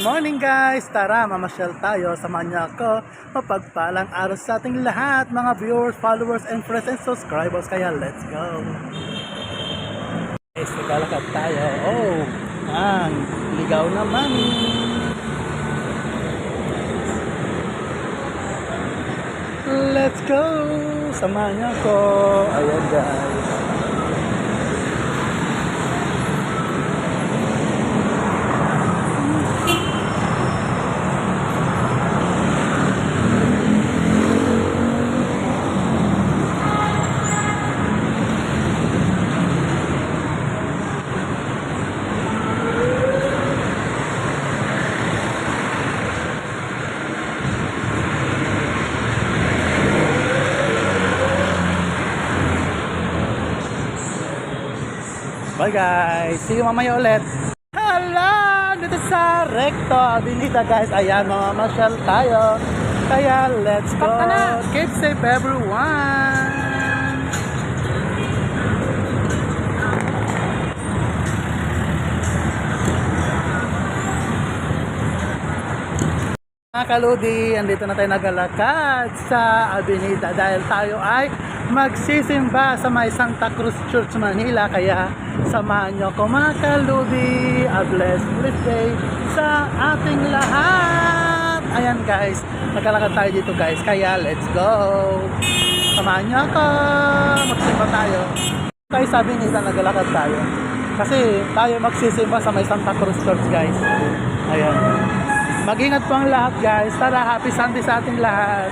Morning guys! Tara, mamasyal tayo. Samahan niyo ako. Mapagpalang araw sa ating lahat, mga viewers, followers, and friends and subscribers. Kaya let's go! Guys, naglalakad tayo. Oh, ang ligaw naman. Let's go! Samahan niyo ako. Ayan guys. Bye guys! See you mamaya ulit! Hello! Dito sa Recto Avenida guys. Ayan, mamasyal tayo. Kaya let's go! Keep safe everyone! Mga kaludi, andito na tayo nagalakad sa Avenida dahil tayo ay magsisimba sa may Santa Cruz Church, Manila. Kaya samahan nyo ko mga kaludi. A blessed day sa ating lahat. Ayan guys, nagalakad tayo dito guys. Kaya let's go. Samahan nyo ako. Magsimba tayo. Kaya sa Avenida nagalakad tayo. Kasi tayo magsisimba sa may Santa Cruz Church guys. Ayan. Mag-ingat po ang lahat guys. Tara, happy Sunday sa ating lahat.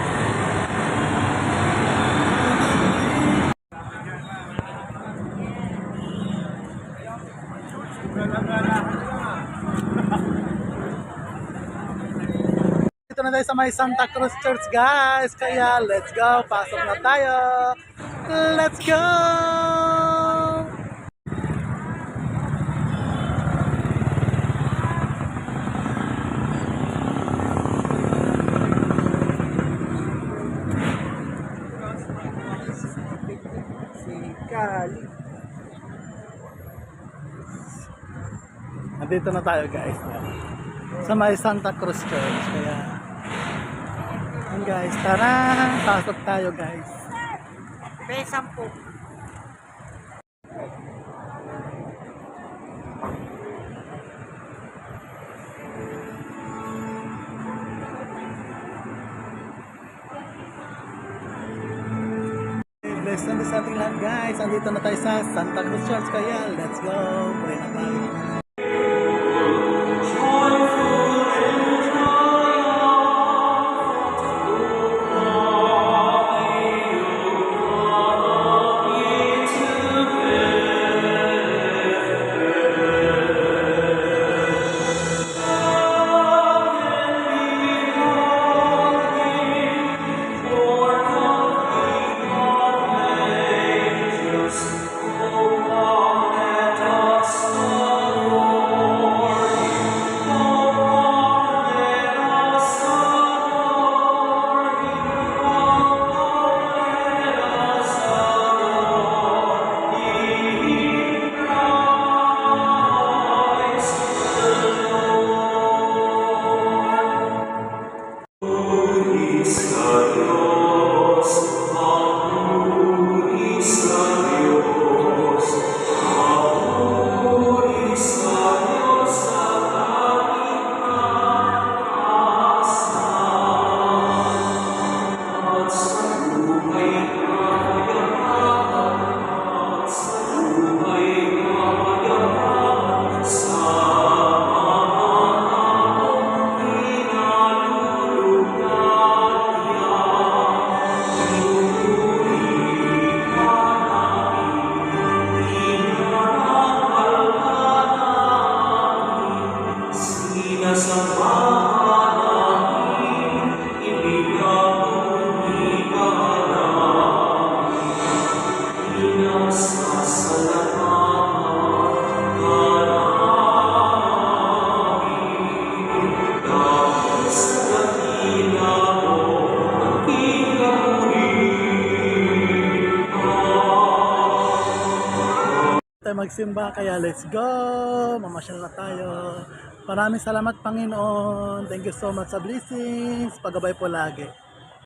Dito na tayo sa may Santa Cruz Church guys. Kaya let's go. Pasok na tayo. Let's go. Nandito na tayo guys sa may Santa Cruz Church. Kaya yun guys, tara, pasok tayo guys. Besam po. Bless na sa ating lahat guys. Andito na tayo sa Santa Cruz Church. Kaya let's go, pray na tayo. Magsimba, kaya let's go, mamasyal na tayo. Maraming salamat, Panginoon. Thank you so much sa blessings. Pagabay po lagi.